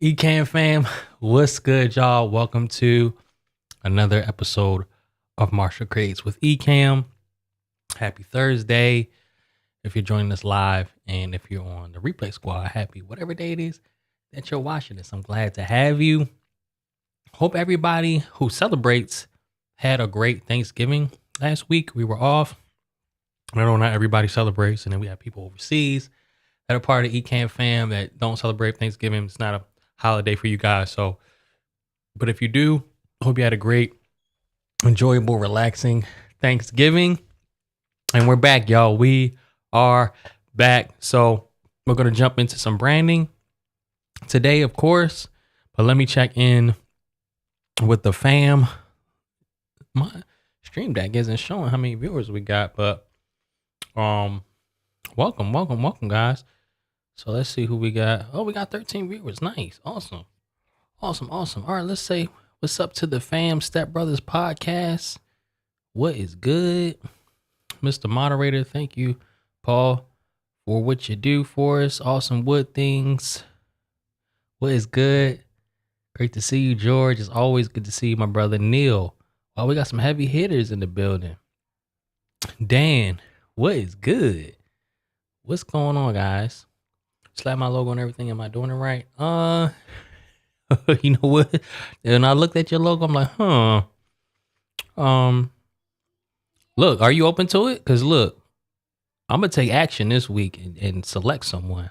Ecamm Fam, what's good, y'all? Welcome to another episode of Marshall Creates with Ecamm. Happy Thursday if you're joining us live, and if you're on the replay squad, happy whatever day it is that you're watching this. I'm glad to have you. Hope everybody who celebrates had a great Thanksgiving last week. We were off. I know not everybody celebrates, and then we have people overseas that are part of Ecamm Fam that don't celebrate Thanksgiving. It's not a holiday for you guys. So, but if you do, hope you had a great, enjoyable, relaxing Thanksgiving. And we're back, y'all. We are back. So we're going to jump into some branding today, of course. But let me check in with the fam. My stream deck isn't showing how many viewers we got, but welcome, guys. So let's see who we got. Oh, we got 13 viewers. Nice. Awesome. All right, let's say what's up to the fam Step Brothers podcast. What is good? Mr. Moderator, thank you, Paul, for what you do for us. Awesome wood things. What is good? Great to see you, George. It's always good to see you, my brother Neil. Oh, we got some heavy hitters in the building. Dan, what is good? What's going on, guys? Slap my logo and everything. Am I doing it right? You know what? And I looked at your logo. I'm like, look, are you open to it? Because look, I'm gonna take action this week and select someone.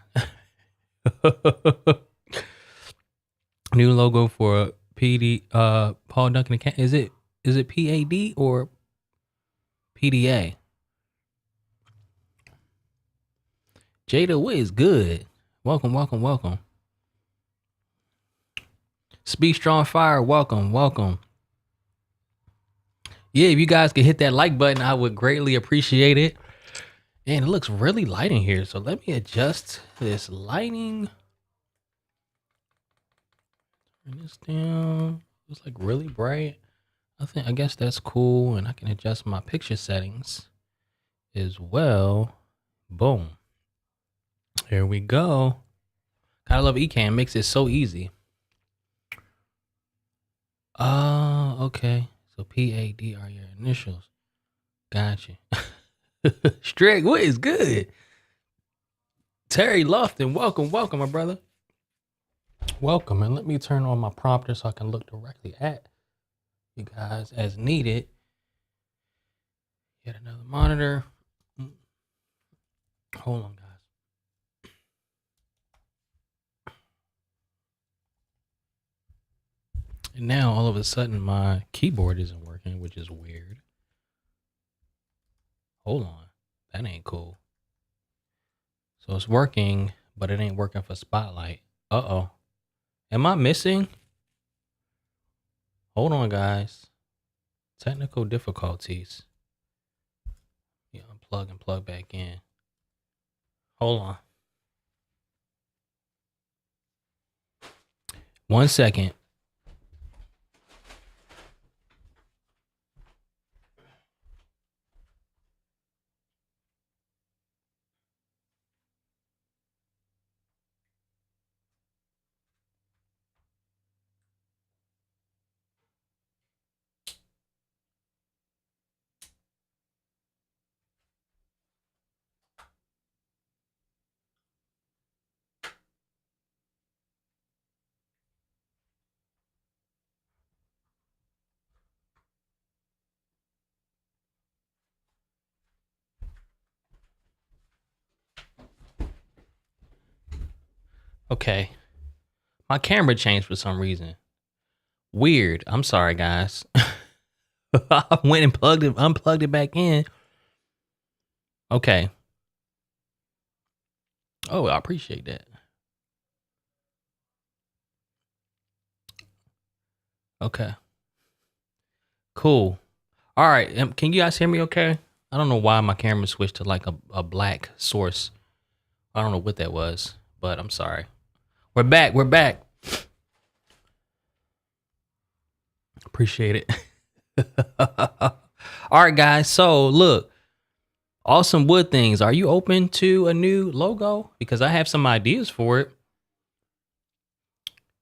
New logo for PD. Paul Duncan. Is it PAD or PDA? Jada, what is good? Welcome. Speed Strong Fire, welcome. Yeah, if you guys could hit that like button, I would greatly appreciate it. And it looks really light in here, so let me adjust this lighting. Turn this down. It's like really bright. I guess that's cool, and I can adjust my picture settings as well. Boom. Here we go. Gotta love Ecamm. Makes it so easy. Okay. So PAD are your initials. Gotcha. Strick, what is good? Terry Lofton, welcome, my brother. Welcome, and let me turn on my prompter so I can look directly at you guys as needed. Yet another monitor. Hold on, guys. And now all of a sudden my keyboard isn't working, which is weird. Hold on. That ain't cool. So it's working, but it ain't working for Spotlight. Uh-oh. Am I missing? Hold on, guys. Technical difficulties. Yeah, unplug and plug back in. Hold on. 1 second. Okay. My camera changed for some reason. Weird. I'm sorry, guys. I went and unplugged it back in. Okay. Oh, I appreciate that. Okay. Cool. All right. Can you guys hear me okay? I don't know why my camera switched to like a black source. I don't know what that was, but I'm sorry. We're back. Appreciate it. All right, guys. So look, Awesome Wood Things. Are you open to a new logo? Because I have some ideas for it.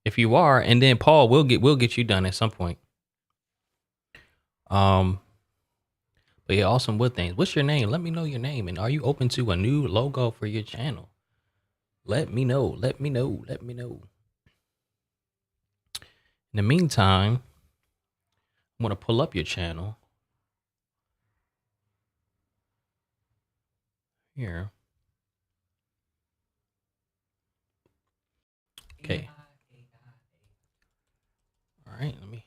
If you are, and then Paul, we'll get you done at some point. But yeah, Awesome Wood Things. What's your name? Let me know your name. And are you open to a new logo for your channel? Let me know. In the meantime, I'm gonna pull up your channel here. Okay. All right, let me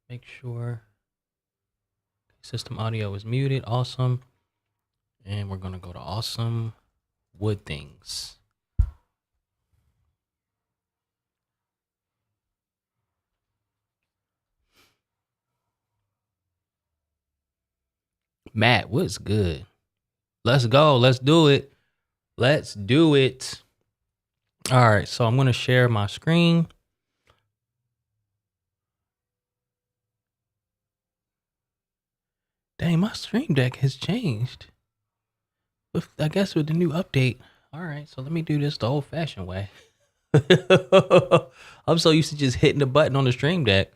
make sure system audio is muted. Awesome. And we're gonna go to Awesome Wood Things. Matt, what's good? Let's go. Let's do it. Let's do it. All right, so I'm gonna share my screen. Dang, my stream deck has changed. I guess with the new update. All right, so let me do this the old-fashioned way. I'm so used to just hitting the button on the stream deck.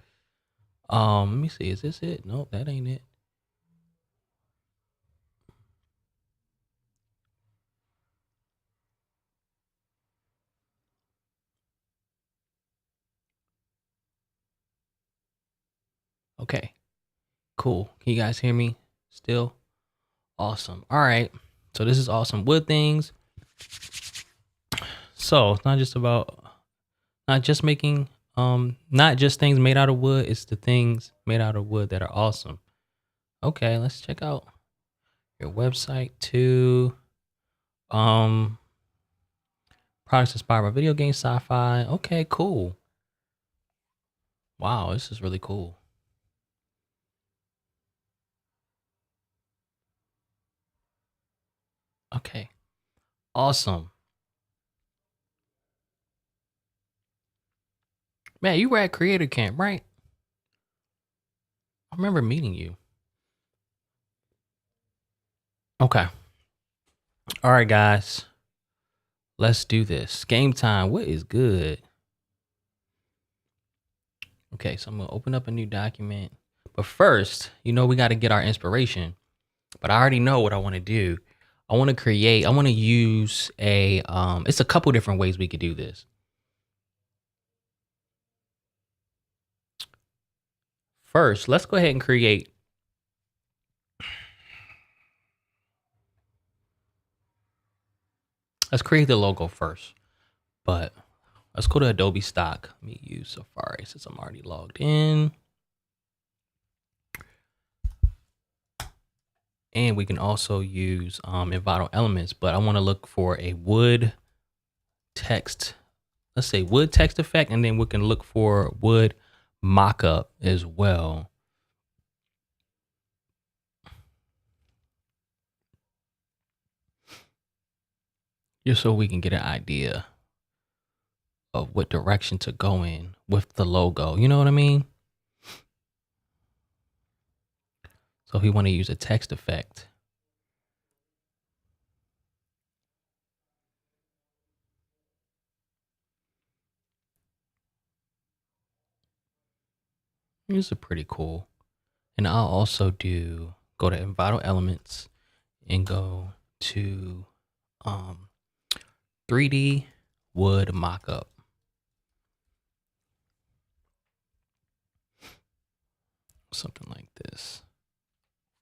Let me see. Is this it? Nope, that ain't it. Okay, cool. Can you guys hear me still? Awesome. All right. So this is Awesome Wood Things. So it's not just making not just things made out of wood, it's the things made out of wood that are awesome. Okay, let's check out your website too. Products inspired by video games, sci-fi. Okay, cool. Wow, this is really cool. Okay. Awesome. Man, you were at Creator Camp, right? I remember meeting you. Okay. All right, guys. Let's do this. Game time. What is good? Okay, so I'm going to open up a new document. But first, we got to get our inspiration. But I already know what I want to do. I want to use it's a couple different ways we could do this. First, let's go ahead and create. Let's create the logo first. But let's go to Adobe Stock. Let me use Safari since I'm already logged in. And we can also use Envato Elements, but I want to look for a wood text. Let's say wood text effect, and then we can look for wood mockup as well. Just so we can get an idea of what direction to go in with the logo. You know what I mean? So if we want to use a text effect, these are pretty cool. And I'll also go to Envato Elements and go to 3D wood mockup. Something like this.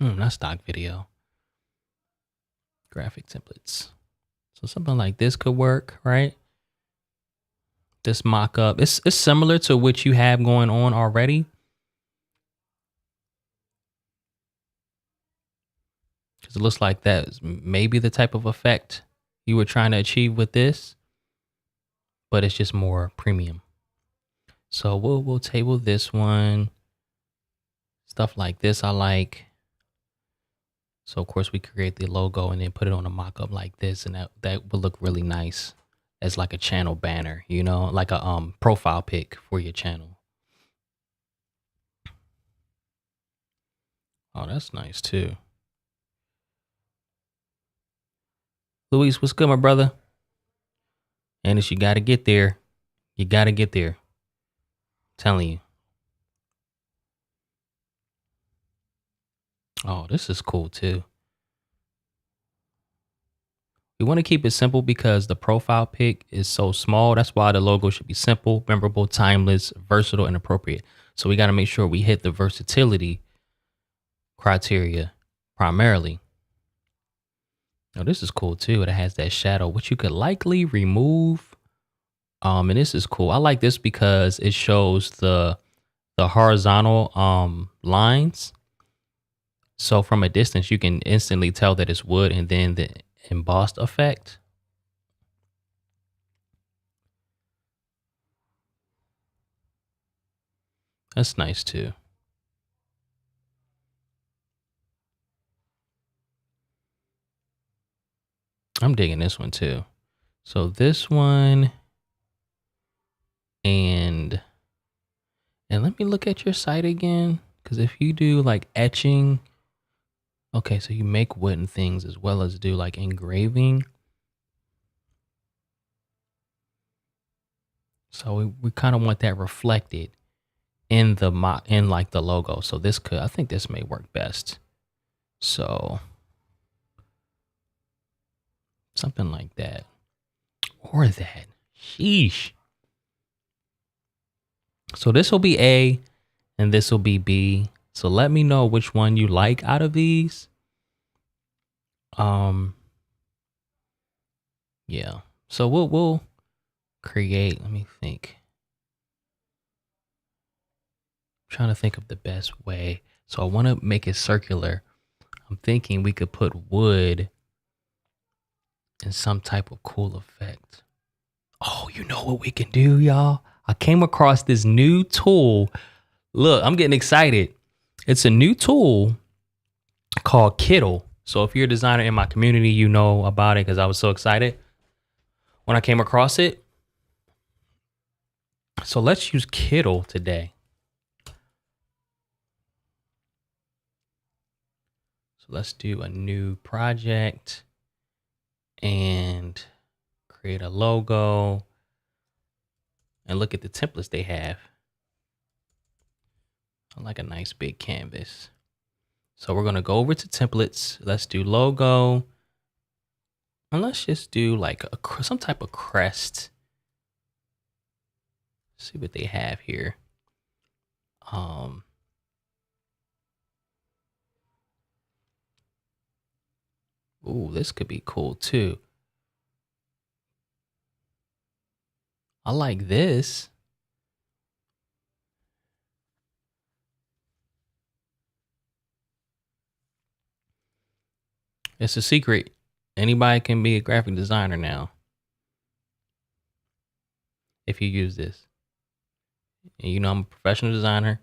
Not stock video. Graphic templates. So something like this could work, right? This mockup. It's similar to what you have going on already. Because it looks like that's maybe the type of effect you were trying to achieve with this, but it's just more premium. So we'll table this one. Stuff like this I like. So of course we create the logo and then put it on a mock-up like this, and that would look really nice as like a channel banner, like a profile pic for your channel. Oh, that's nice too. Luis, what's good, my brother? And you gotta get there. You gotta get there. I'm telling you. Oh, this is cool too. We want to keep it simple because the profile pic is so small. That's why the logo should be simple, memorable, timeless, versatile, and appropriate. So we got to make sure we hit the versatility criteria primarily. Oh, this is cool too. It has that shadow, which you could likely remove. And this is cool. I like this because it shows the horizontal lines. So from a distance, you can instantly tell that it's wood, and then the embossed effect. That's nice too. I'm digging this one too. So this one, and let me look at your site again, because if you do like etching, okay, so you make wooden things as well as do like engraving. So we kind of want that reflected in like the logo. So I think this may work best. So something like that, or that. Sheesh. So this will be A and this will be B. So let me know which one you like out of these. Yeah. So we'll create, let me think. I'm trying to think of the best way. So I want to make it circular. I'm thinking we could put wood in some type of cool effect. Oh, you know what we can do, y'all? I came across this new tool. Look, I'm getting excited. It's a new tool called Kittle. So if you're a designer in my community, you know about it because I was so excited when I came across it. So let's use Kittle today. So let's do a new project and create a logo and look at the templates they have. I like a nice big canvas. So we're going to go over to templates. Let's do logo. And let's just do like some type of crest. See what they have here. Ooh, this could be cool too. I like this. It's a secret. Anybody can be a graphic designer now if you use this. And you know, I'm a professional designer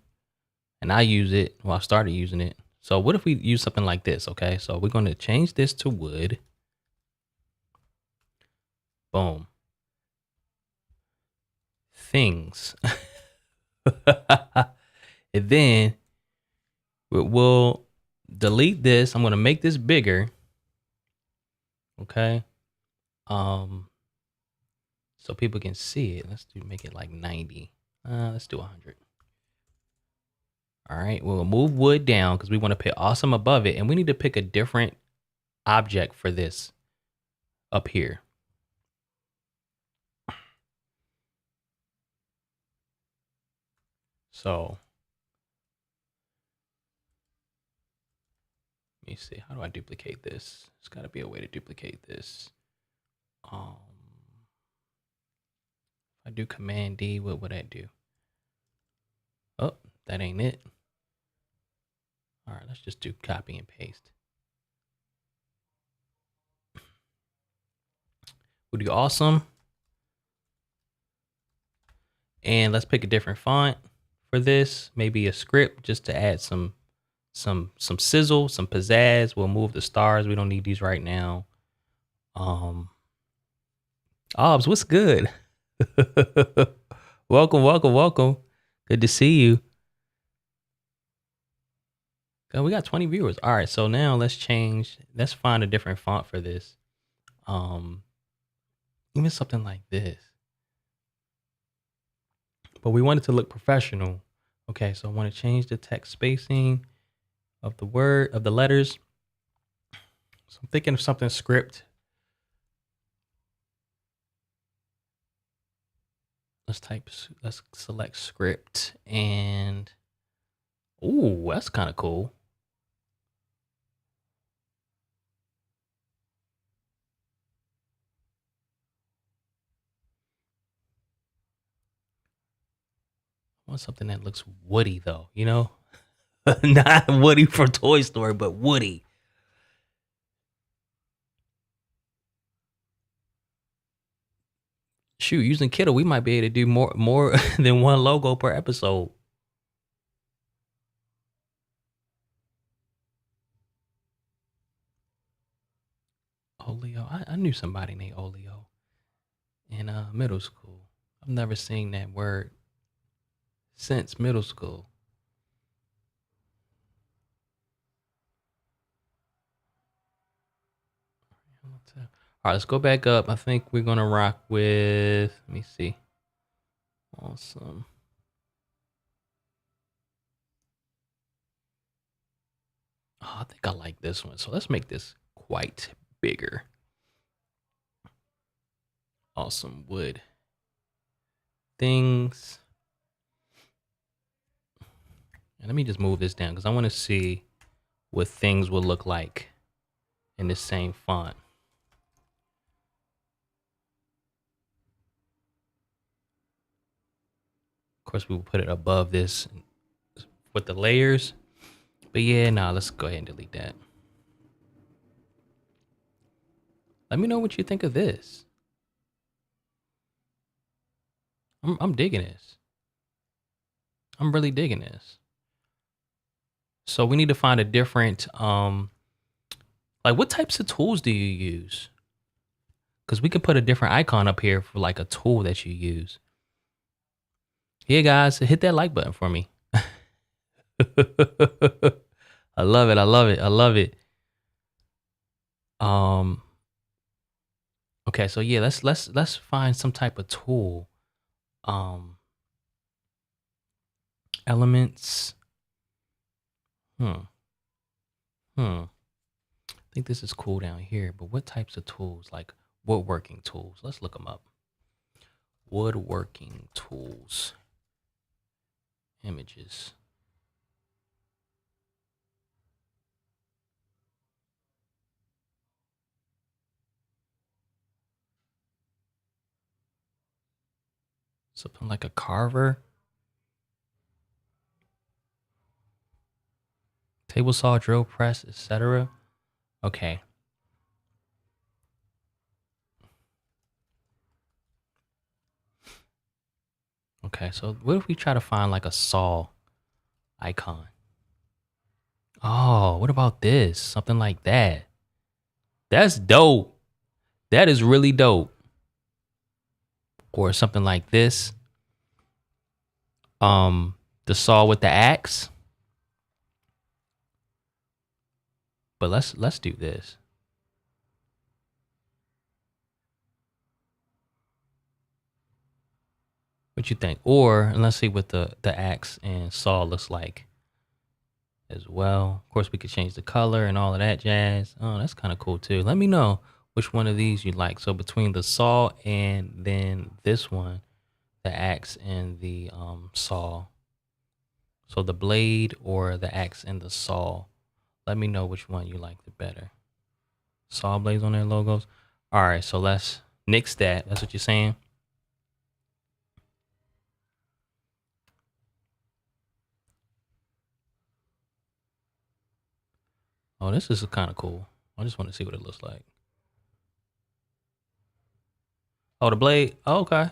and I use it. Well, I started using it. So what if we use something like this? Okay, so we're going to change this to wood. Boom. Things. And then we'll delete this. I'm going to make this bigger. Okay. So people can see it. Let's make it like 90. Let's do 100. All right. We'll move wood down because we want to put awesome above it. And we need to pick a different object for this up here. So let me see. How do I duplicate this? There's got to be a way to duplicate this. If I do Command D, what would that do? Oh, that ain't it. All right, let's just do copy and paste. We'll do awesome. And let's pick a different font for this. Maybe a script just to add some sizzle, some pizzazz. We'll move the stars. We don't need these right now. Obs, what's good? Welcome. Good to see you. Oh, we got 20 viewers. All right, so now let's find a different font for this. Even something like this. But we want it to look professional. Okay, so I want to change the text spacing of the letters. So I'm thinking of something script. Let's select script and ooh, that's kind of cool. I want something that looks Woody though, you know? Not Woody from Toy Story, but Woody. Shoot, using Kittle, we might be able to do more than one logo per episode. Oleo. I knew somebody named Oleo in middle school. I've never seen that word since middle school. All right, let's go back up. I think we're gonna rock with. Let me see. Awesome. Oh, I think I like this one. So let's make this quite bigger. Awesome wood. Things. And let me just move this down because I want to see what things will look like in the same font. Of course, we will put it above this with the layers. But yeah, nah, let's go ahead and delete that. Let me know what you think of this. I'm digging this. I'm really digging this. So we need to find a different, like what types of tools do you use? Because we could put a different icon up here for like a tool that you use. Yeah, guys, hit that like button for me. I love it. I love it. I love it. Um. Okay, so yeah, let's find some type of tool. Um. Elements. Hmm. Hmm. I think this is cool down here, but what types of tools? Like woodworking tools. Let's look them up. Woodworking tools. Images. Something like a carver. Table saw, drill press, etc. Okay. Okay, so what if we try to find like a saw icon? Oh, what about this? Something like that. That's dope. That is really dope. Or something like this. The saw with the axe. But let's do this. What you think? Or and let's see what the axe and saw looks like as well. Of course, we could change the color and all of that jazz. Oh, that's kind of cool too. Let me know which one of these you like. So between the saw and then this one, the axe and the saw. So the blade or the axe and the saw. Let me know which one you like the better. Saw blades on their logos. All right, so let's nix that. That's what you're saying. Oh, this is kind of cool. I just want to see what it looks like. Oh, the blade. Oh, okay.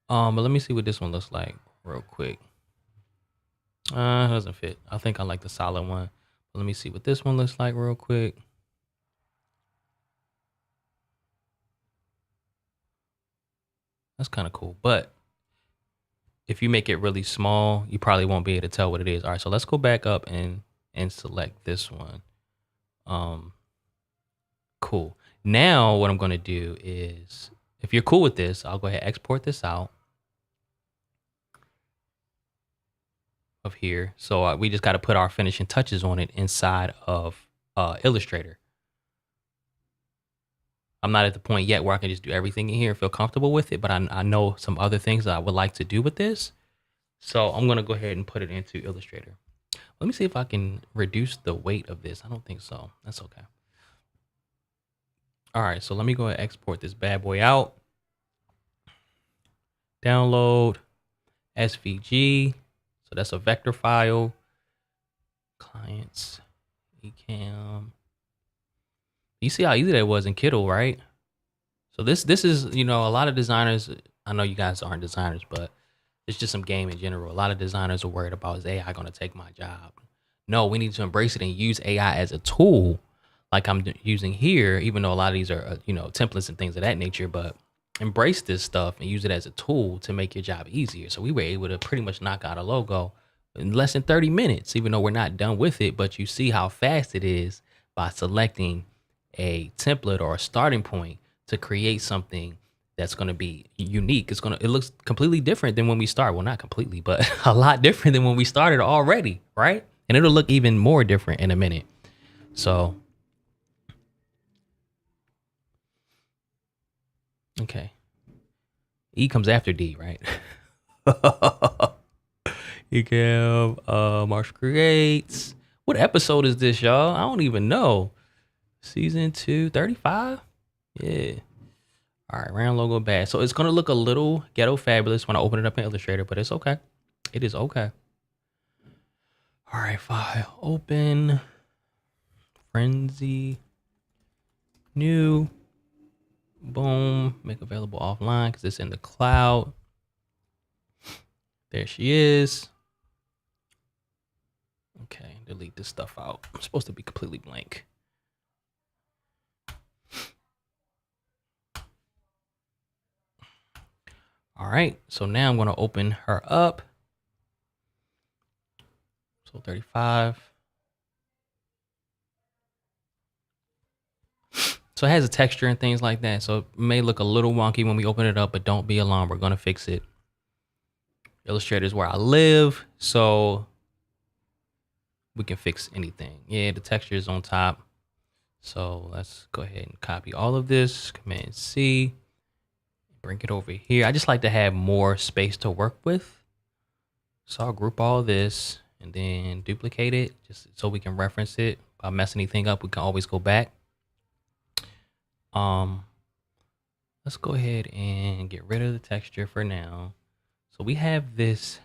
But let me see what this one looks like real quick. It doesn't fit. I think I like the solid one. But let me see what this one looks like real quick. That's kind of cool. But if you make it really small, you probably won't be able to tell what it is. All right, so let's go back up and select this one. Cool. Now what I'm going to do is, if you're cool with this, I'll go ahead and export this out of here. So we just got to put our finishing touches on it inside of Illustrator. I'm not at the point yet where I can just do everything in here and feel comfortable with it, but I know some other things that I would like to do with this. So I'm going to go ahead and put it into Illustrator. Let me see if I can reduce the weight of this. I don't think so. That's okay. All right, so let me go ahead and export this bad boy out. Download SVG. So that's a vector file. Clients, Ecamm. You see how easy that was in Kittle, right? So this is, a lot of designers, I know you guys aren't designers, but it's just some game in general. A lot of designers are worried about, is AI going to take my job? No, we need to embrace it and use AI as a tool like I'm using here, even though a lot of these are, templates and things of that nature, but embrace this stuff and use it as a tool to make your job easier. So we were able to pretty much knock out a logo in less than 30 minutes, even though we're not done with it, but you see how fast it is by selecting a template or a starting point to create something that's going to be unique. It looks completely different than when we start. Well, not completely, but a lot different than when we started already, right? And it'll look even more different in a minute. So, okay. E comes after D, right? Ecamm, Marsh Creates. What episode is this, y'all? I don't even know. Season 2, 35? Yeah. All right, round logo bad. So it's going to look a little ghetto fabulous when I open it up in Illustrator, but it's okay. It is okay. All right, file open. Frenzy. New. Boom. Make available offline because it's in the cloud. There she is. Okay, delete this stuff out. I'm supposed to be completely blank. All right, so now I'm gonna open her up. So 35. So it has a texture and things like that. So it may look a little wonky when we open it up, but don't be alarmed. We're gonna fix it. Illustrator is where I live, so we can fix anything. Yeah, the texture is on top. So let's go ahead and copy all of this, Command C, bring it over here. I just like to have more space to work with. So I'll group all this and then duplicate it just so we can reference it. If I mess anything up, we can always go back. Let's go ahead and get rid of the texture for now. So we have this,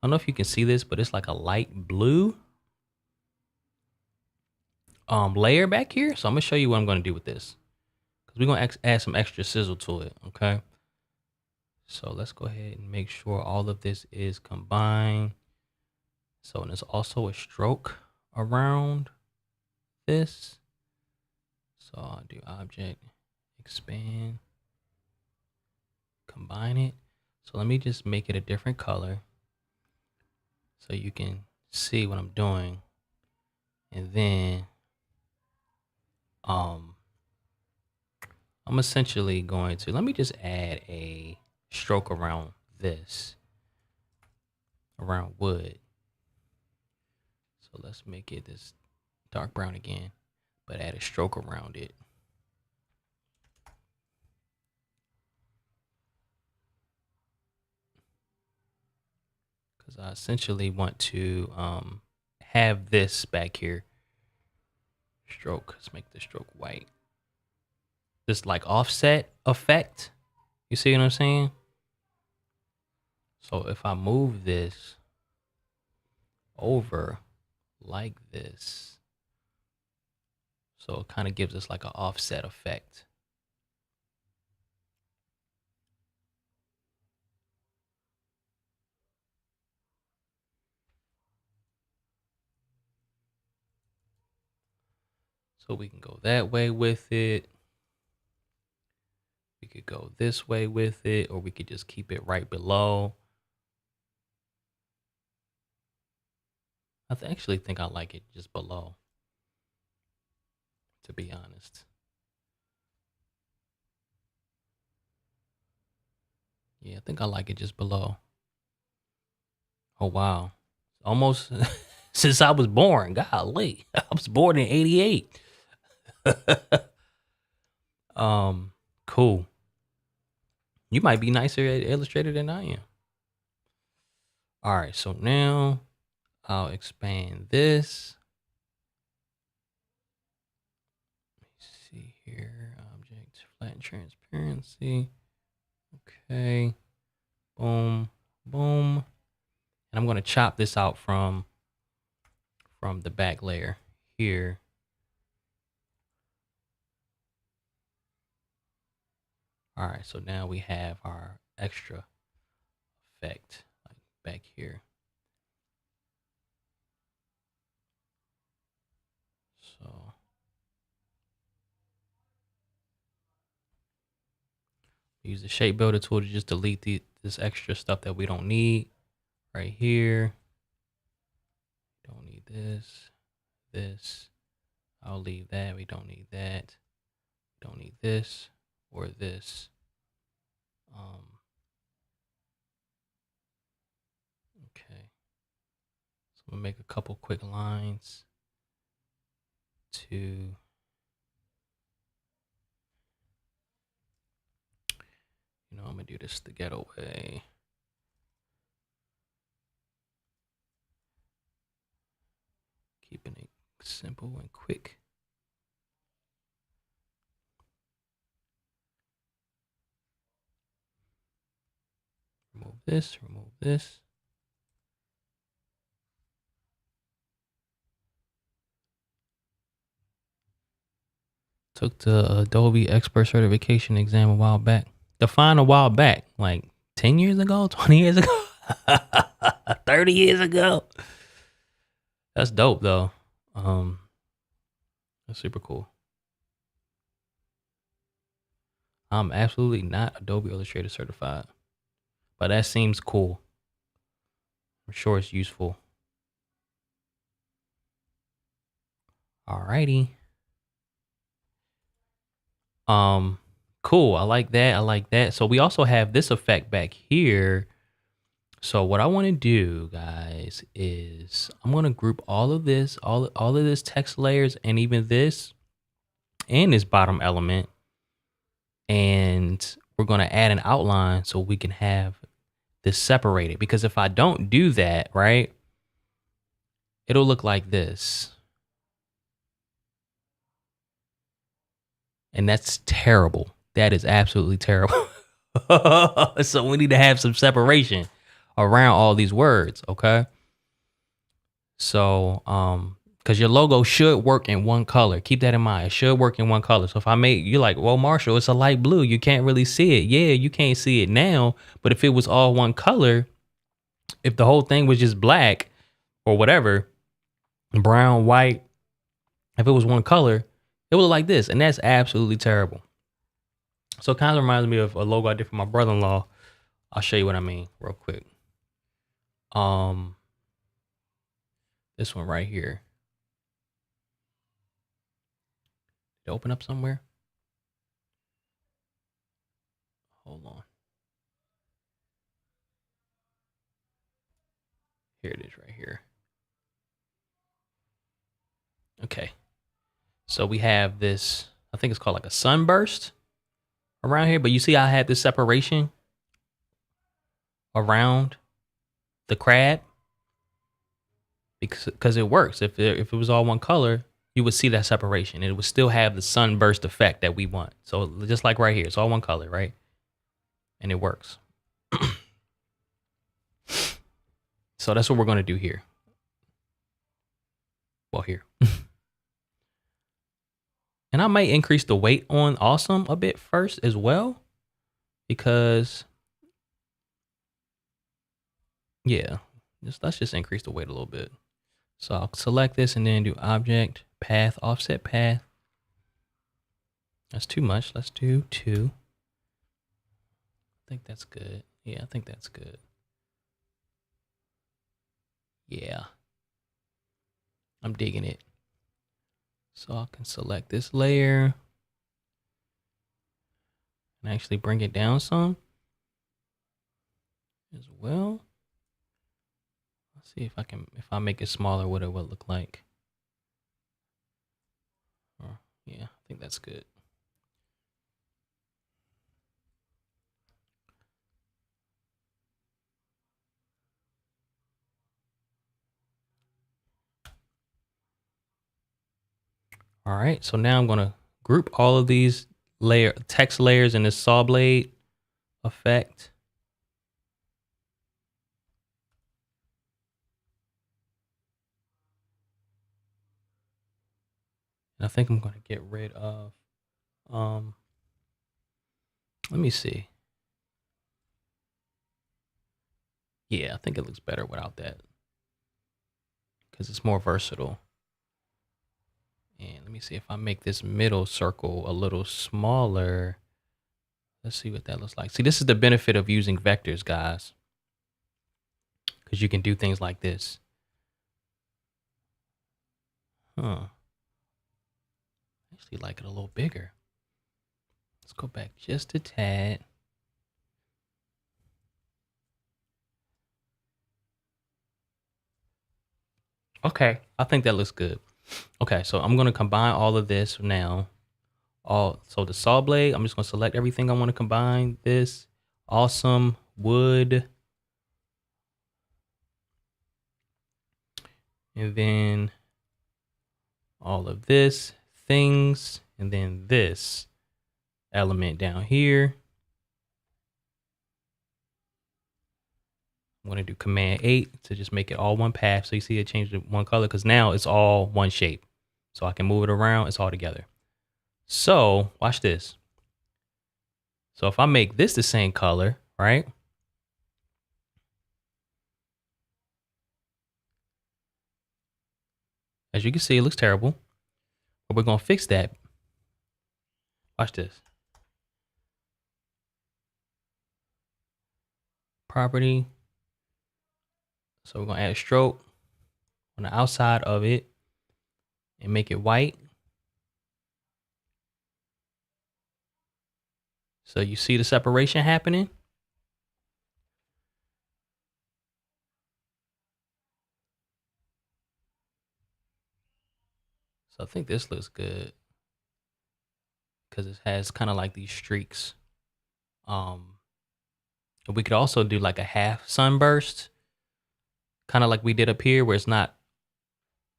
I don't know if you can see this, but it's like a light blue layer back here. So I'm gonna show you what I'm gonna do with this, because we're gonna add some extra sizzle to it, okay? So let's go ahead and make sure all of this is combined. So and there's also a stroke around this. So I'll do object, expand, combine it. So let me just make it a different color so you can see what I'm doing. And then I'm essentially going to, let me just add a stroke around this, around wood. So let's make it this dark brown again, but add a stroke around it. Because I essentially want to have this back here. Stroke, let's make the stroke white. This like offset effect. You see what I'm saying? So if I move this over like this, so it kind of gives us like an offset effect. So we can go that way with it. We could go this way with it, or we could just keep it right below. I actually think I like it just below, to be honest. Yeah, I think I like it just below. Oh, wow. Almost since I was born. Golly. I was born in 88. Cool. You might be nicer at Illustrator than I am. All right, so now I'll expand this. Let me see here. Object, flatten transparency. Okay. Boom, boom. And I'm going to chop this out from the back layer here. All right, so now we have our extra effect like back here. So use the shape builder tool to just delete this extra stuff that we don't need right here. Don't need this. I'll leave that. We don't need that. Don't need this or this. Okay. So I'm gonna make a couple quick lines to, you know, I'm gonna do this the ghetto way. Keeping it simple and quick. Remove this, remove this. Took the Adobe Expert Certification exam a while back. Defined a while back, like 10 years ago, 20 years ago, 30 years ago. That's dope though. That's super cool. I'm absolutely not Adobe Illustrator certified. but that seems cool. I'm sure it's useful. Alrighty. Cool. I like that. I like that. So we also have this effect back here. So what I want to do, guys, is I'm going to group all of this, all of this text layers, and even this and this bottom element. And we're going to add an outline so we can have this separated. Because if I don't do that, right, it'll look like this. And that's terrible. That is absolutely terrible. So we need to have some separation around all these words, okay? So, because your logo should work in one color. Keep that in mind. It should work in one color. So if I make, you're like, well, Marshall, it's a light blue. You can't really see it. Yeah, you can't see it now. But if it was all one color, if the whole thing was just black or whatever, brown, white, if it was one color, it would look like this. And that's absolutely terrible. So it kind of reminds me of a logo I did for my brother-in-law. I'll show you what I mean real quick. This one right here. Did it open up somewhere? Hold on. Here it is right here. Okay. So we have this, I think it's called like a sunburst around here, but you see I had this separation around the crab because it works. If it was all one color, you would see that separation. It would still have the sunburst effect that we want. So just like right here, it's all one color, right? And it works. So that's what we're going to do here. Well, here. And I might increase the weight on awesome a bit first as well, because yeah, let's just increase the weight a little bit. So I'll select this and then do object, path, offset path. That's too much. Let's do 2. I think that's good. Yeah, I think that's good. Yeah. I'm digging it. So I can select this layer and actually bring it down some as well. Let's see if I make it smaller, what it would look like. Yeah, I think that's good. All right, so now I'm gonna group all of these text layers in this saw blade effect. And I think I'm gonna get rid of, let me see. Yeah, I think it looks better without that because it's more versatile. And let me see if I make this middle circle a little smaller. Let's see what that looks like. See, this is the benefit of using vectors, guys, because you can do things like this. I actually like it a little bigger. Let's go back just a tad. Okay, I think that looks good. Okay, so I'm gonna combine all of this now. So the saw blade, I'm just gonna select everything I want to combine. This awesome wood, and then all of this things, and then this element down here. I'm gonna do Command 8 to just make it all one path. So you see it changed to one color because now it's all one shape. So I can move it around, it's all together. So watch this. So if I make this the same color, right? As you can see, it looks terrible, but we're gonna fix that. Watch this. property. So we're gonna add a stroke on the outside of it and make it white. So you see the separation happening. So I think this looks good because it has kind of like these streaks. We could also do like a half sunburst, kind of like we did up here, where it's not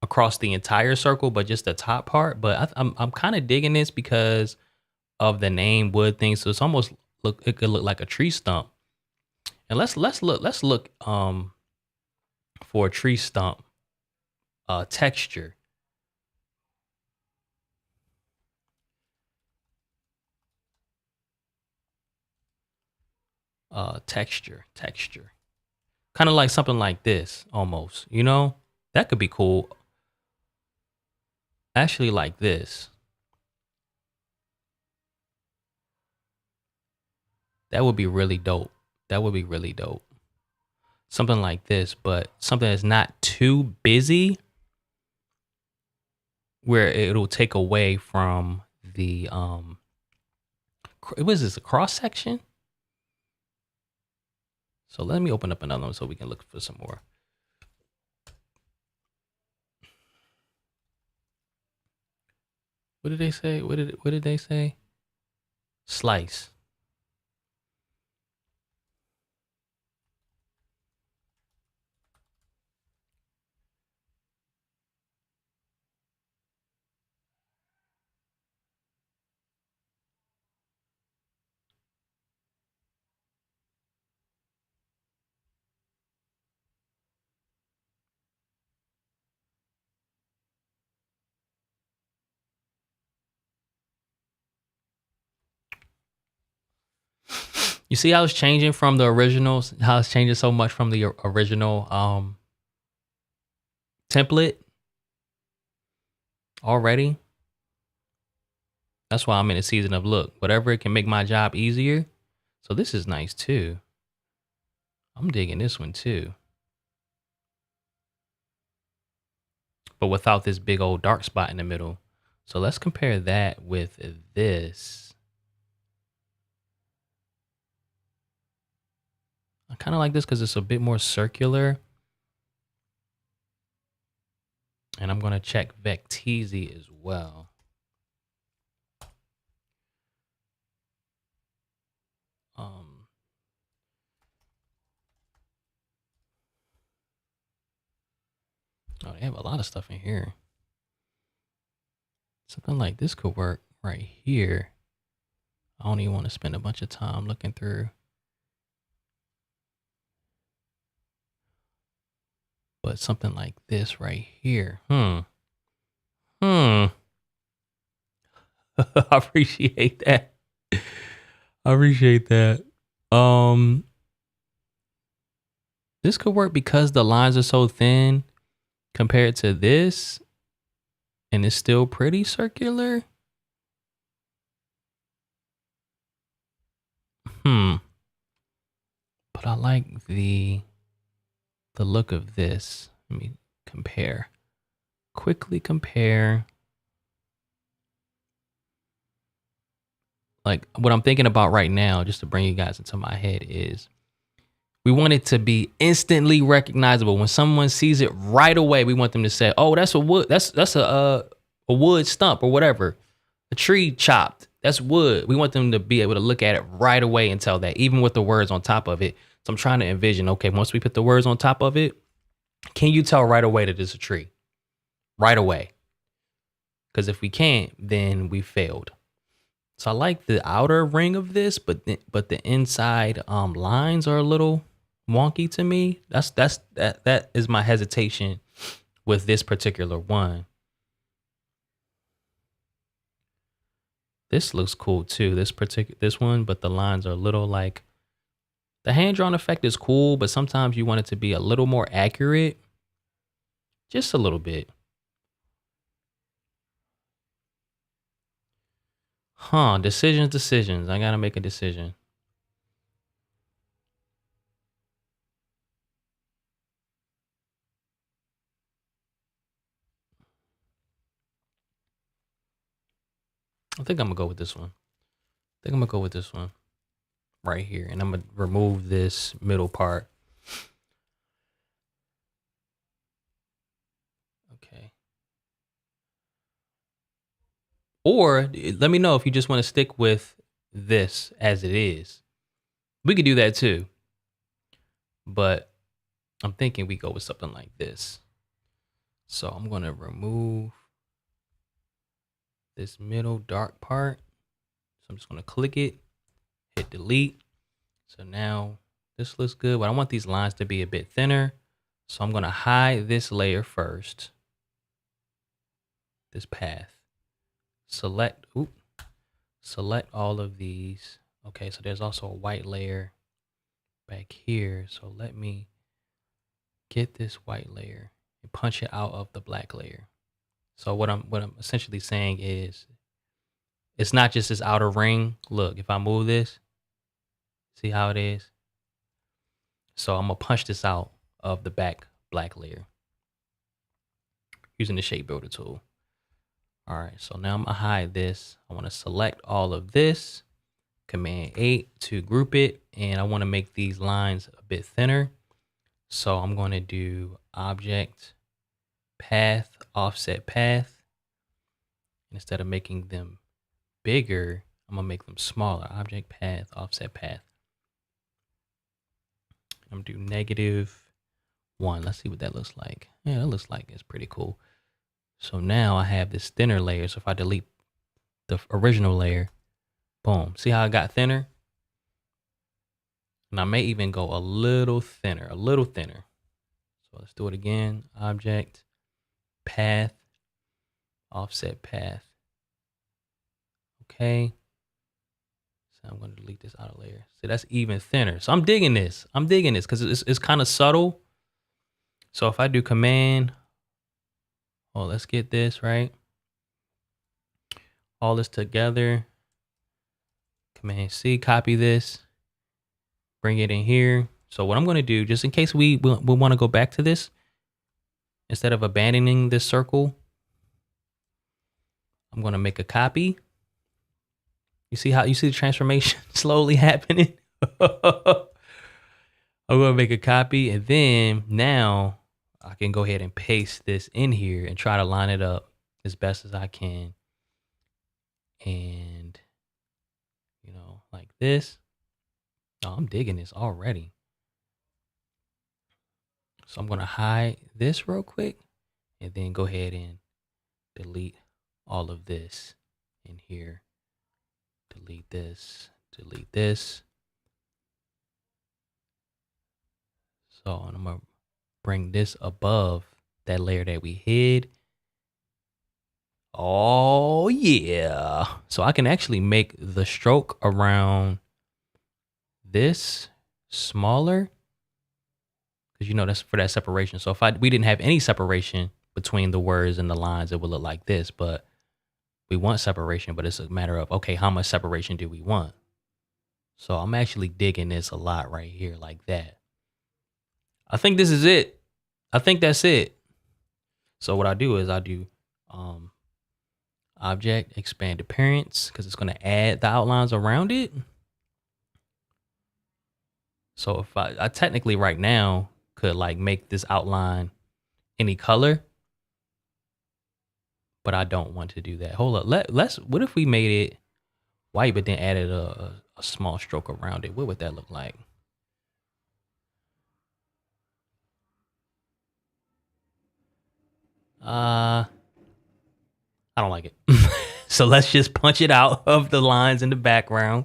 across the entire circle, but just the top part. But I'm kind of digging this because of the name wood thing. So it's almost it could look like a tree stump. And let's look for a tree stump texture. Texture. Kind of like something like this almost, you know? That could be cool. Actually like this. That would be really dope. Something like this, but something that's not too busy where it'll take away from the what is this, a cross section? So let me open up another one so we can look for some more. What did they say? What did they say? Slice. You see how it's changing from the originals, how it's changing so much from the original template already. That's why I'm in a season of look. Whatever it can make my job easier. So this is nice too. I'm digging this one too. But without this big old dark spot in the middle. So let's compare that with this. I kind of like this because it's a bit more circular. And I'm going to check Vecteezy as well. Oh, they have a lot of stuff in here. Something like this could work right here. I don't even want to spend a bunch of time looking through. But something like this right here. I appreciate that. This could work because the lines are so thin compared to this, and it's still pretty circular. But I like the look of this. Let me quickly compare. Like what I'm thinking about right now, just to bring you guys into my head, is we want it to be instantly recognizable. When someone sees it right away, we want them to say, "Oh, that's a wood. That's a wood stump or whatever. A tree chopped. That's wood." We want them to be able to look at it right away and tell that, even with the words on top of it. So I'm trying to envision, okay, once we put the words on top of it, can you tell right away that it's a tree? Right away. Because if we can't, then we failed. So I like the outer ring of this, but the inside lines are a little wonky to me. That is my hesitation with this particular one. This looks cool too. This one, but the lines are a little like, the hand drawn effect is cool, but sometimes you want it to be a little more accurate. Just a little bit. Decisions. I gotta make a decision. I think I'm gonna go with this one. Right here. And I'm gonna remove this middle part. Okay. Or let me know if you just want to stick with this as it is. We could do that too. But I'm thinking we go with something like this. So I'm going to remove this middle dark part. So I'm just going to click it, hit delete. So now this looks good, but I want these lines to be a bit thinner. So I'm going to hide this layer first. This path. Select all of these. Okay, so there's also a white layer back here. So let me get this white layer and punch it out of the black layer. So what I'm essentially saying is it's not just this outer ring. Look, if I move this, see how it is? So I'm gonna punch this out of the back black layer using the shape builder tool. All right, so now I'm gonna hide this. I wanna select all of this, Command 8 to group it, and I wanna make these lines a bit thinner. So I'm gonna do Object, Path, Offset Path. Instead of making them bigger, I'm gonna make them smaller. Object, Path, Offset Path. I'm gonna do -1. Let's see what that looks like. Yeah, that looks like it's pretty cool. So now I have this thinner layer. So if I delete the original layer, boom. See how it got thinner? And I may even go a little thinner. So let's do it again. Object, Path, Offset Path. Okay. So I'm going to delete this outer layer. See, that's even thinner. So I'm digging this because it's kind of subtle. So if I do Command, let's get this right. All this together. Command C, copy this, bring it in here. So what I'm going to do, just in case we want to go back to this, instead of abandoning this circle, I'm going to make a copy. You see the transformation slowly happening? I'm going to make a copy, and then now I can go ahead and paste this in here and try to line it up as best as I can. And, like this. Oh, I'm digging this already. So I'm going to hide this real quick and then go ahead and delete all of this in here. Delete this. So I'm going to bring this above that layer that we hid. Oh, yeah. So I can actually make the stroke around this smaller because, that's for that separation. So if we didn't have any separation between the words and the lines, it would look like this. But we want separation, but it's a matter of, okay, how much separation do we want? So I'm actually digging this a lot right here like that. I think this is it. I think that's it. So what I do is I do Object, Expand Appearance, because it's going to add the outlines around it. So if I technically right now could like make this outline any color, but I don't want to do that. Hold up. What if we made it white, but then added a small stroke around it? What would that look like? I don't like it. So let's just punch it out of the lines in the background.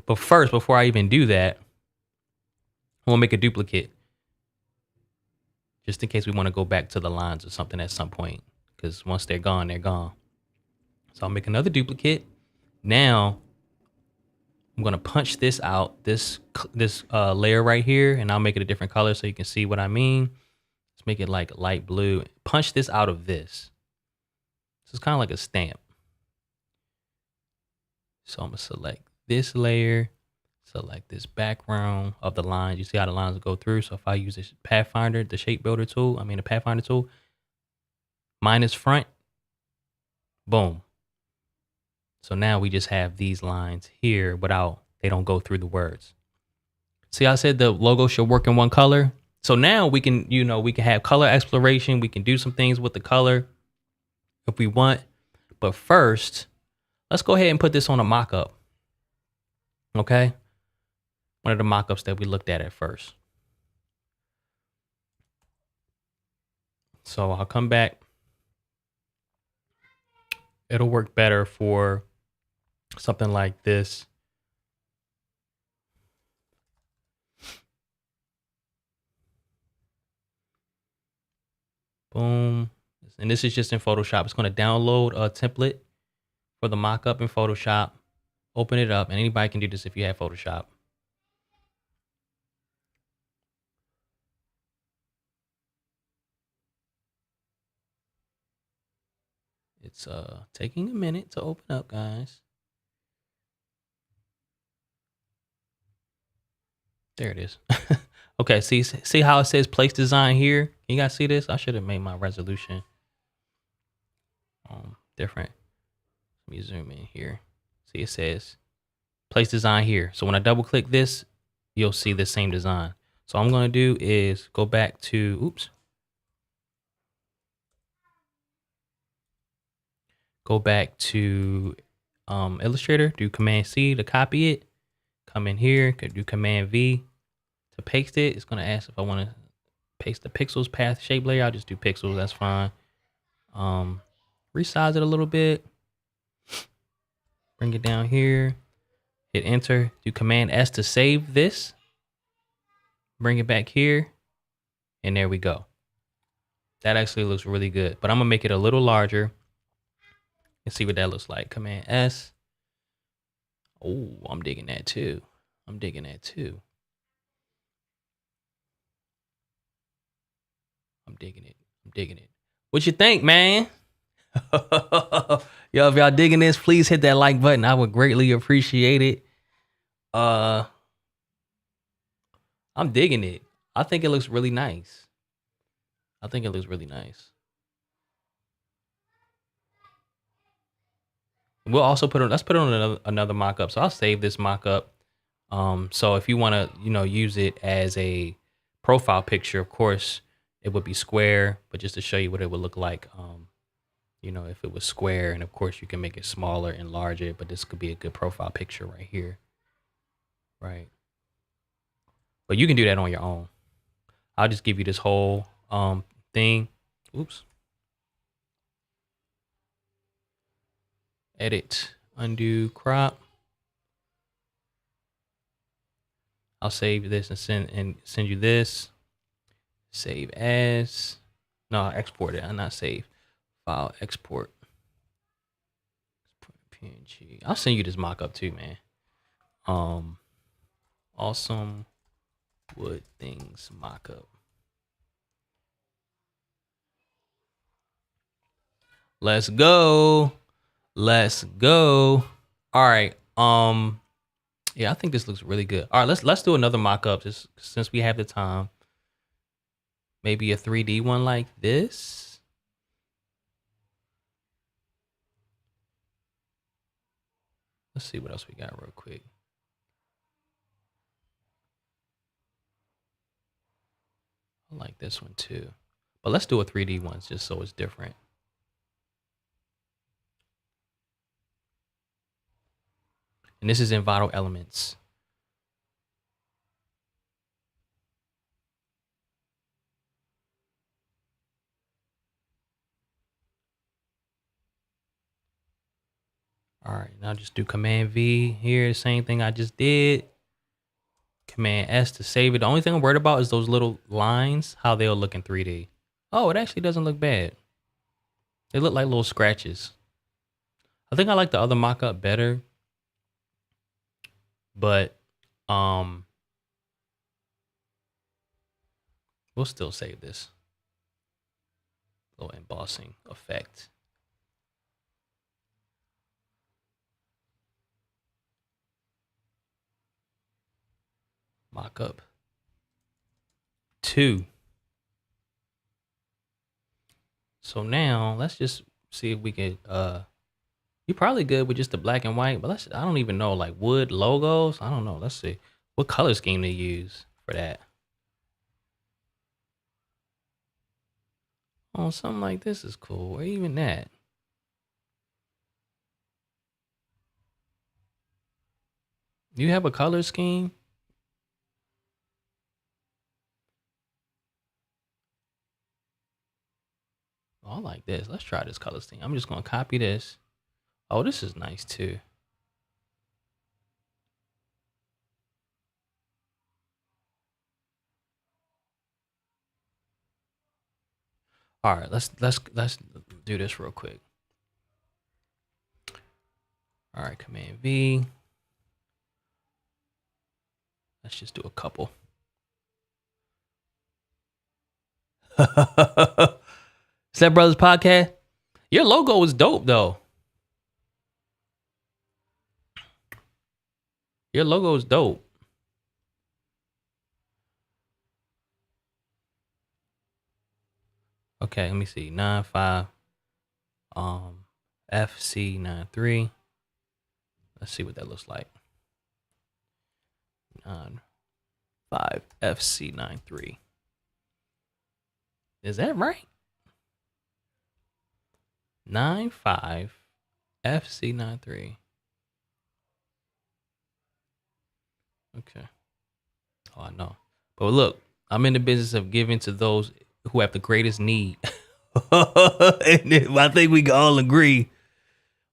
But first, before I even do that, I'm gonna make a duplicate. Just in case we want to go back to the lines or something at some point. Because once they're gone, they're gone. So I'll make another duplicate. Now, I'm gonna punch this out, this layer right here, and I'll make it a different color so you can see what I mean. Let's make it like light blue. Punch this out of this. So it's kind of like a stamp. So I'm gonna select this layer, select this background of the lines. You see how the lines go through. So if I use this Pathfinder, the shape builder tool, the Pathfinder tool, minus front, boom. So now we just have these lines here without, they don't go through the words. See, I said the logo should work in one color. So now we can, we can have color exploration. We can do some things with the color if we want. But first, let's go ahead and put this on a mock-up. Okay? One of the mock-ups that we looked at first. So I'll come back. It'll work better for something like this. Boom. And this is just in Photoshop. It's going to download a template for the mock-up in Photoshop. Open it up. And anybody can do this if you have Photoshop. It's taking a minute to open up, guys. There it is. Okay, see how it says place design here? You guys see this? I should have made my resolution different. Let me zoom in here. See, it says place design here. So when I double click this, you'll see the same design. So all I'm going to do is go back to, go back to Illustrator, do Command C to copy it. Come in here, could do Command V to paste it. It's going to ask if I want to paste the pixels path shape layer. I'll just do pixels, that's fine. Resize it a little bit. Bring it down here. Hit enter. Do Command S to save this. Bring it back here. And there we go. That actually looks really good. But I'm going to make it a little larger. And see what that looks like. Command S. Oh, I'm digging that too. I'm digging that too. I'm digging it. I'm digging it. What you think, man? Yo, if y'all digging this, please hit that like button. I would greatly appreciate it. I'm digging it. I think it looks really nice. I think it looks really nice. We'll also put on, let's put on another mock-up. So I'll save this mock-up. So if you want to, use it as a profile picture, of course, it would be square, but just to show you what it would look like, if it was square, and of course you can make it smaller and larger, but this could be a good profile picture right here. Right. But you can do that on your own. I'll just give you this whole thing. Oops. Edit, undo, crop. I'll save this and send you this. Save as. No, export it. I'll not save. File, export. PNG. I'll send you this mock-up too, man. Awesome wood things mock-up. Let's go. Let's go. All right. Yeah, I think this looks really good. All right, let's do another mock-up just since we have the time. Maybe a 3D one like this. Let's see what else we got real quick. I like this one too. But let's do a 3D one just so it's different. And this is in Vital Elements. All right, now just do Command V here, same thing I just did. Command S to save it. The only thing I'm worried about is those little lines, how they'll look in 3D. Oh, it actually doesn't look bad. They look like little scratches. I think I like the other mock-up better. But we'll still save this. Little embossing effect. Mock-up 2. So now let's just see if we can You probably good with just the black and white, but I don't even know, like wood logos. I don't know. Let's see what color scheme they use for that. Oh, something like this is cool. Or even that. You have a color scheme? Oh, I like this. Let's try this color scheme. I'm just gonna copy this. Oh, this is nice too. All right, let's do this real quick. All right, Command V. Let's just do a couple. Step Brothers Podcast. Your logo is dope though. Your logo is dope. Okay, let me see. 95 FC93. Let's see what that looks like. 95 FC93. Is that right? 95 FC93. Okay. Oh, I know. But look, I'm in the business of giving to those who have the greatest need. And I think we can all agree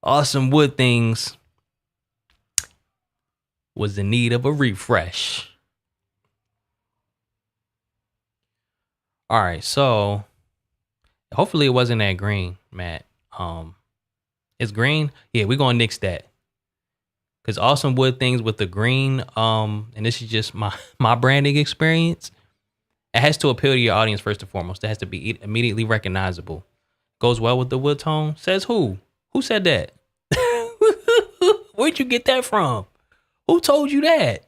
Awesome Wood Things was in need of a refresh. All right, so hopefully it wasn't that green, Matt. It's green. Yeah, we're gonna nix that. Cause Awesome Wood Things with the green, and this is just my branding experience. It has to appeal to your audience first and foremost. It has to be immediately recognizable. Goes well with the wood tone. Says who? Who said that? Where'd you get that from? Who told you that?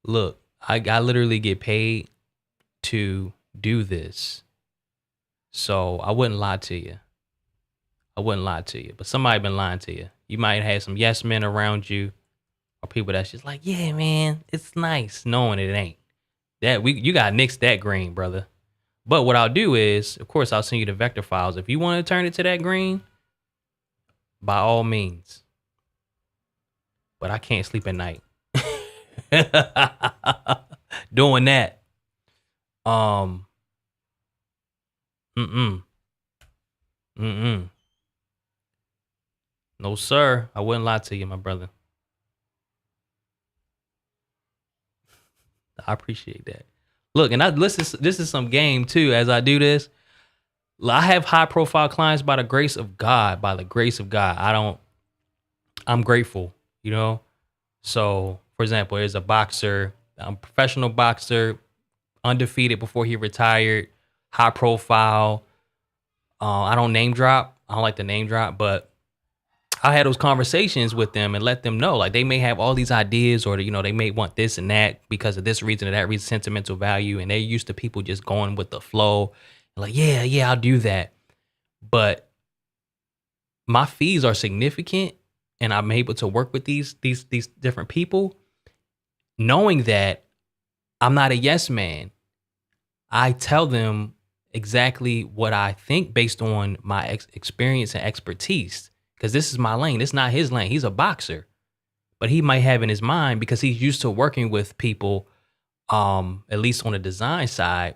Look, I literally get paid to do this. So I wouldn't lie to you. But somebody been lying to you. You might have some yes men around you or people that's just like, yeah, man, it's nice, knowing it ain't. You gotta nix that green, brother. But what I'll do is, of course, I'll send you the vector files. If you want to turn it to that green, by all means. But I can't sleep at night doing that. No, sir. I wouldn't lie to you, my brother. I appreciate that. Look, and this is some game too. As I do this, I have high profile clients by the grace of God. I'm grateful, you know. So, for example, there's a boxer, professional boxer, undefeated before he retired, high profile. I don't name drop. I don't like to name drop, but I had those conversations with them and let them know, like, they may have all these ideas, or, you know, they may want this and that because of this reason or that reason, sentimental value. And they're used to people just going with the flow. Like, yeah, I'll do that. But my fees are significant, and I'm able to work with these different people, knowing that I'm not a yes man. I tell them exactly what I think based on my experience and expertise. Because this is my lane. It's not his lane. He's a boxer. But he might have in his mind, because he's used to working with people, at least on the design side,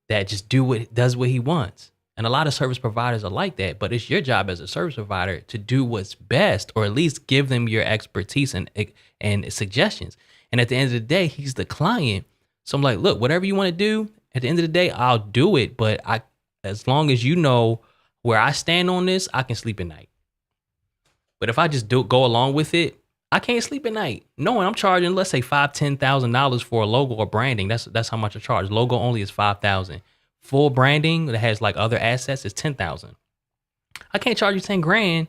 that just does what he wants. And a lot of service providers are like that. But it's your job as a service provider to do what's best, or at least give them your expertise and suggestions. And at the end of the day, he's the client. So I'm like, look, whatever you want to do, at the end of the day, I'll do it. But as long as you know where I stand on this, I can sleep at night. But if I just go along with it, I can't sleep at night. Knowing I'm charging, let's say $5,000-$10,000 for a logo or branding. That's how much I charge. Logo only is $5,000. Full branding that has like other assets is $10,000. I can't charge you $10,000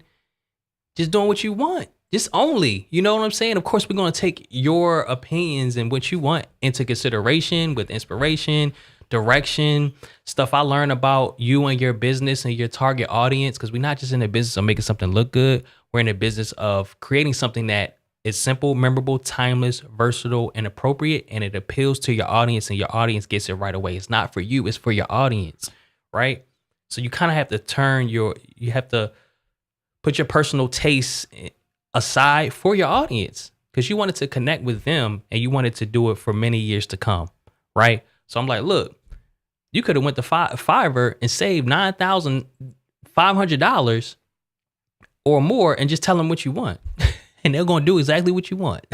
just doing what you want. Just only, you know what I'm saying? Of course, we're going to take your opinions and what you want into consideration with inspiration, direction, stuff I learned about you and your business and your target audience. Because we're not just in the business of making something look good. We're in the business of creating something that is simple, memorable, timeless, versatile, and appropriate. And it appeals to your audience and your audience gets it right away. It's not for you, it's for your audience, right? So you kind of have to you have to put your personal tastes aside for your audience because you wanted to connect with them and you wanted to do it for many years to come, right? So I'm like, look, you could have went to Fiverr and saved $9,500 or more and just tell them what you want. And they're going to do exactly what you want.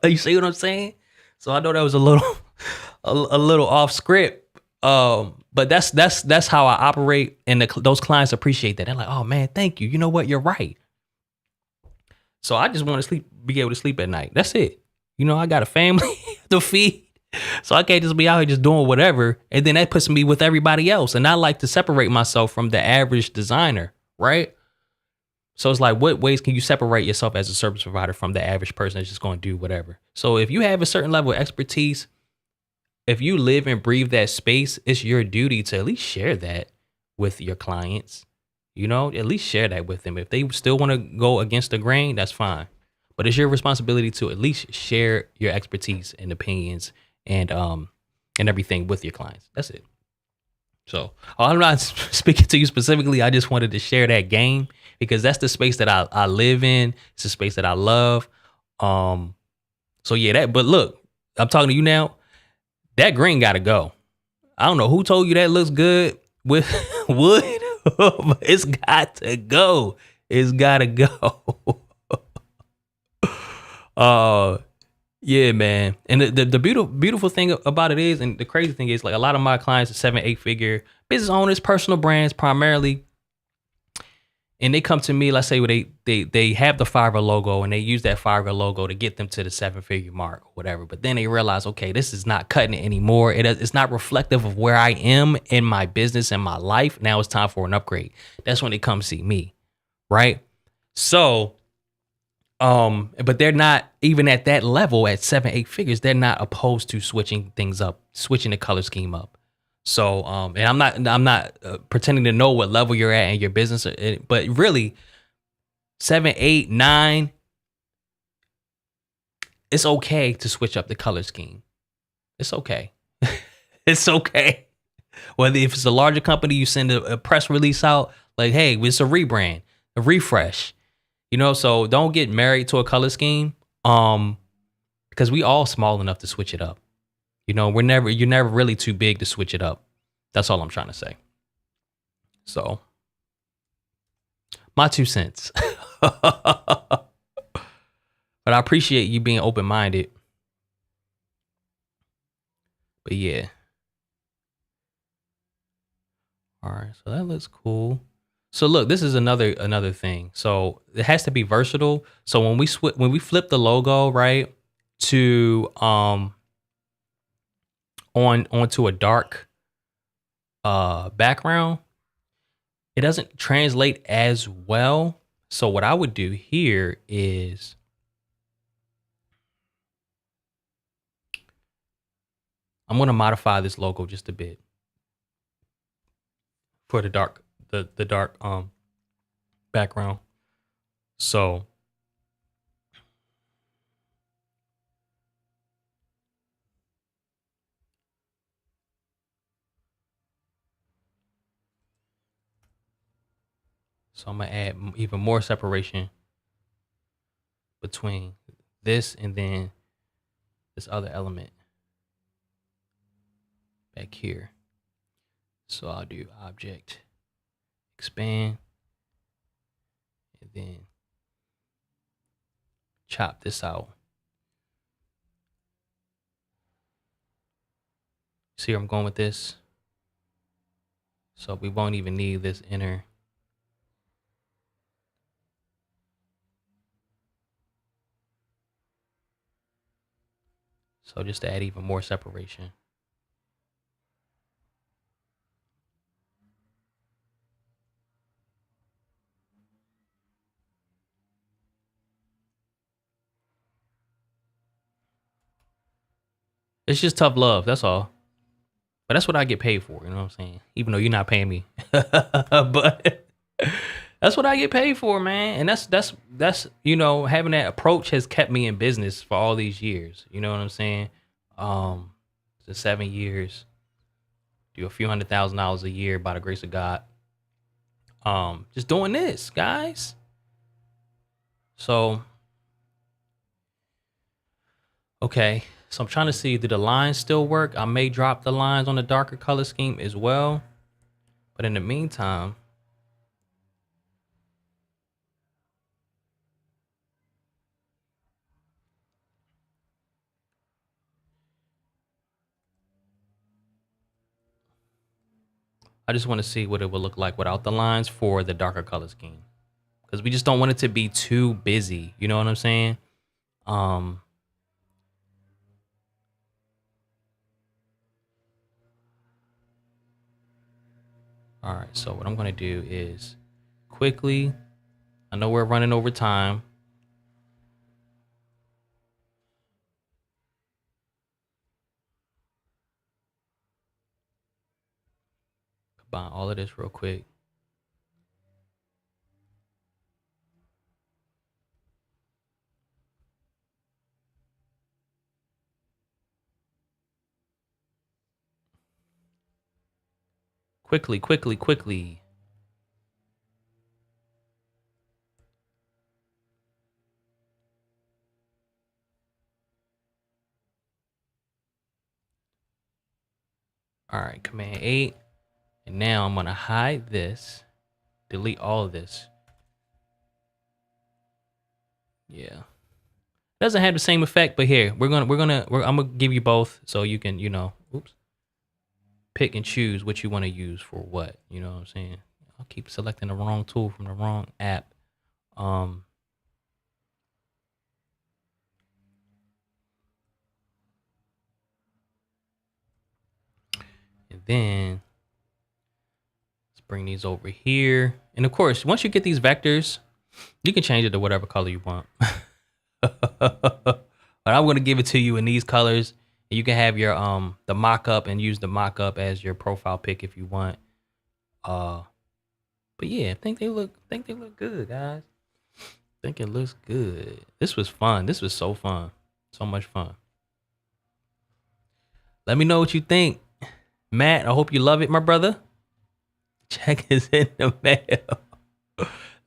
You see what I'm saying? So I know that was a little a little off script. But that's how I operate, and those clients appreciate that. They're like, "Oh man, thank you. You know what? You're right." So I just want to be able to sleep at night. That's it. You know, I got a family to feed, so I can't just be out here just doing whatever. And then that puts me with everybody else, and I like to separate myself from the average designer, right? So it's like, what ways can you separate yourself as a service provider from the average person that's just going to do whatever? So if you have a certain level of expertise, if you live and breathe that space, it's your duty to at least share that with your clients. You know, at least share that with them. If they still want to go against the grain, that's fine. But it's your responsibility to at least share your expertise and opinions and everything with your clients. That's it. So I'm not speaking to you specifically. I just wanted to share that game because that's the space that I live in. It's a space that I love. So yeah, but look, I'm talking to you now. That green got to go. I don't know who told you that looks good with wood, but it's got to go. It's got to go. Yeah, man. And the beautiful thing about it is, and the crazy thing is, like a lot of my clients are 7-8 figure business owners, personal brands primarily. And they come to me, let's say they have the Fiverr logo and they use that Fiverr logo to get them to the 7-figure mark or whatever. But then they realize, okay, this is not cutting it anymore. It's not reflective of where I am in my business and my life. Now it's time for an upgrade. That's when they come see me, right? So, but they're not even at that level at 7-8 figures. They're not opposed to switching things up, switching the color scheme up. So, and I'm not pretending to know what level you're at in your business, but really 7, 8, 9, it's okay to switch up the color scheme. It's okay. It's okay. Whether if it's a larger company, you send a press release out like, hey, it's a rebrand, a refresh, you know, so don't get married to a color scheme. Because we all small enough to switch it up. You know, you're never really too big to switch it up. That's all I'm trying to say. So, my 2 cents. But I appreciate you being open-minded. But yeah. All right, so that looks cool. So look, this is another thing. So it has to be versatile. So when we flip the logo, right, to onto a dark background, it doesn't translate as well. So what I would do here is I'm going to modify this logo just a bit for the dark background. So I'm going to add even more separation between this and then this other element back here. So I'll do object, expand, and then chop this out. See where I'm going with this? So we won't even need this inner. So just to add even more separation. It's just tough love, that's all. But that's what I get paid for, you know what I'm saying? Even though you're not paying me. But that's what I get paid for, man. And that's having that approach has kept me in business for all these years. You know what I'm saying? The 7 years, do a few $100,000 a year by the grace of God. Just doing this, guys. So, okay. So I'm trying to see, do the lines still work? I may drop the lines on the darker color scheme as well. But in the meantime, I just want to see what it would look like without the lines for the darker color scheme. Because we just don't want it to be too busy. You know what I'm saying? All right, so what I'm going to do is quickly, I know we're running over time. Combine all of this real quick. Quickly. All right, Command 8. And now I'm going to hide this, delete all of this. Yeah. Doesn't have the same effect, but here, I'm going to give you both so you can, pick and choose what you want to use for what, you know what I'm saying? I'll keep selecting the wrong tool from the wrong app. And then let's bring these over here. And of course, once you get these vectors, you can change it to whatever color you want. But I'm going to give it to you in these colors. And you can have your the mock-up and use the mock-up as your profile pic if you want. But yeah, I think they look good, guys. I think it looks good. This was fun. This was so fun. So much fun. Let me know what you think. Matt, I hope you love it, my brother. Check is in the mail.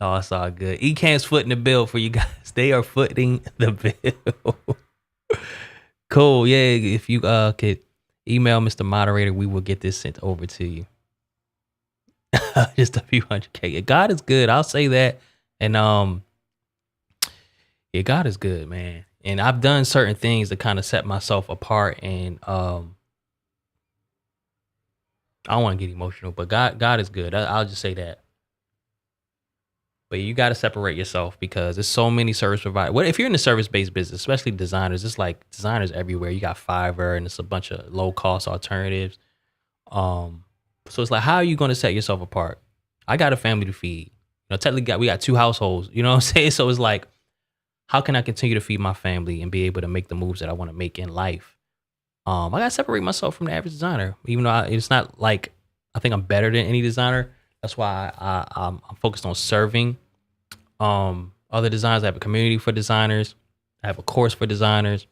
Oh, it's all good. Ecamm's footing the bill for you guys. They are footing the bill. Cool. Yeah, if you could email Mr. Moderator, we will get this sent over to you. Just a few $100K. God is good. I'll say that. And yeah, God is good, man. And I've done certain things to kind of set myself apart. And I don't want to get emotional, but God is good. I'll just say that. But you got to separate yourself because there's so many service providers. What if you're in the service-based business, especially designers? It's like designers everywhere. You got Fiverr and it's a bunch of low-cost alternatives. So it's like, how are you going to set yourself apart? I got a family to feed. Technically, we got 2 households. You know what I'm saying? So it's like, how can I continue to feed my family and be able to make the moves that I want to make in life? I got to separate myself from the average designer, even though it's not like I think I'm better than any designer. That's why I'm focused on serving other designers. I have a community for designers. I have a course for designers.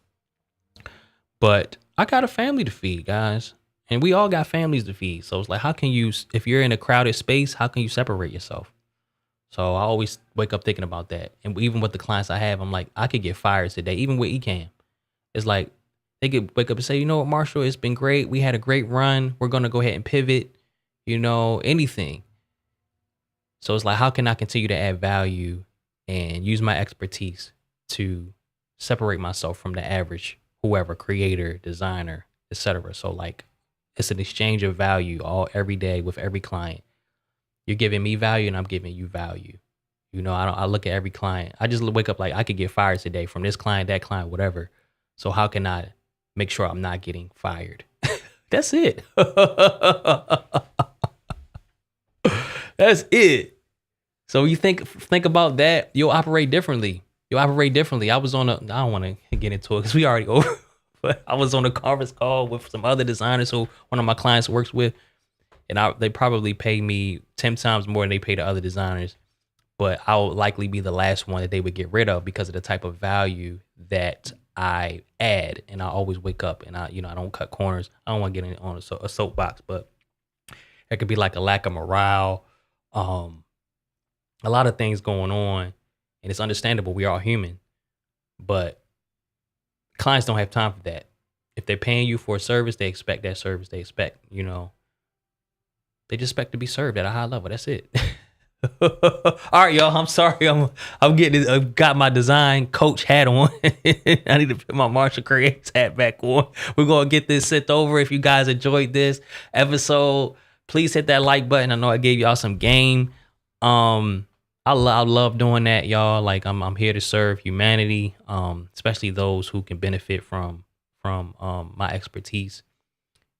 But I got a family to feed, guys. And we all got families to feed. So it's like, how can you, if you're in a crowded space, how can you separate yourself? So I always wake up thinking about that. And even with the clients I have, I'm like, I could get fired today, even with Ecamm. It's like, they could wake up and say, you know what, Marshall, it's been great. We had a great run. We're going to go ahead and pivot, anything. So it's like, how can I continue to add value and use my expertise to separate myself from the average, whoever, creator, designer, etc. So like, it's an exchange of value every day with every client. You're giving me value and I'm giving you value. I look at every client. I just wake up like I could get fired today from this client, that client, whatever. So how can I make sure I'm not getting fired? That's it. That's it. So you think about that, you'll operate differently. I don't want to get into it because we already over But I was on a conference call with some other designers who one of my clients works with, and they probably pay me 10 times more than they pay the other designers. But I'll likely be the last one that they would get rid of because of the type of value that I add. And I always wake up and I don't cut corners. I don't want to get on a soapbox, but it could be like a lack of morale, a lot of things going on, and it's understandable. We are all human, but clients don't have time for that. If they're paying you for a service, they expect that service. They expect, they just expect to be served at a high level. That's it. All right, y'all. I'm sorry. I'm getting. I've got my design coach hat on. I need to put my Marshall Creates hat back on. We're gonna get this sent over. If you guys enjoyed this episode, please hit that like button. I know I gave y'all some game. I love doing that, y'all. Like I'm here to serve humanity, especially those who can benefit from my expertise.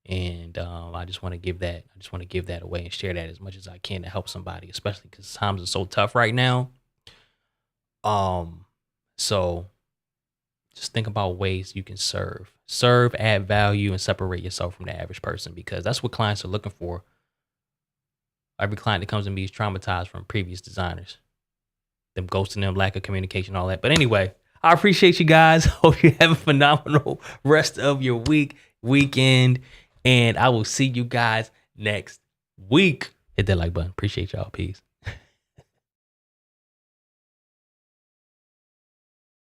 And I just want to give that. I just want to give that away and share that as much as I can to help somebody, especially because times are so tough right now. So just think about ways you can serve, add value, and separate yourself from the average person, because that's what clients are looking for. Every client that comes to me is traumatized from previous designers, them ghosting them, lack of communication, all that. But anyway, I appreciate you guys. Hope you have a phenomenal rest of your weekend. And I will see you guys next week. Hit that like button. Appreciate y'all. Peace.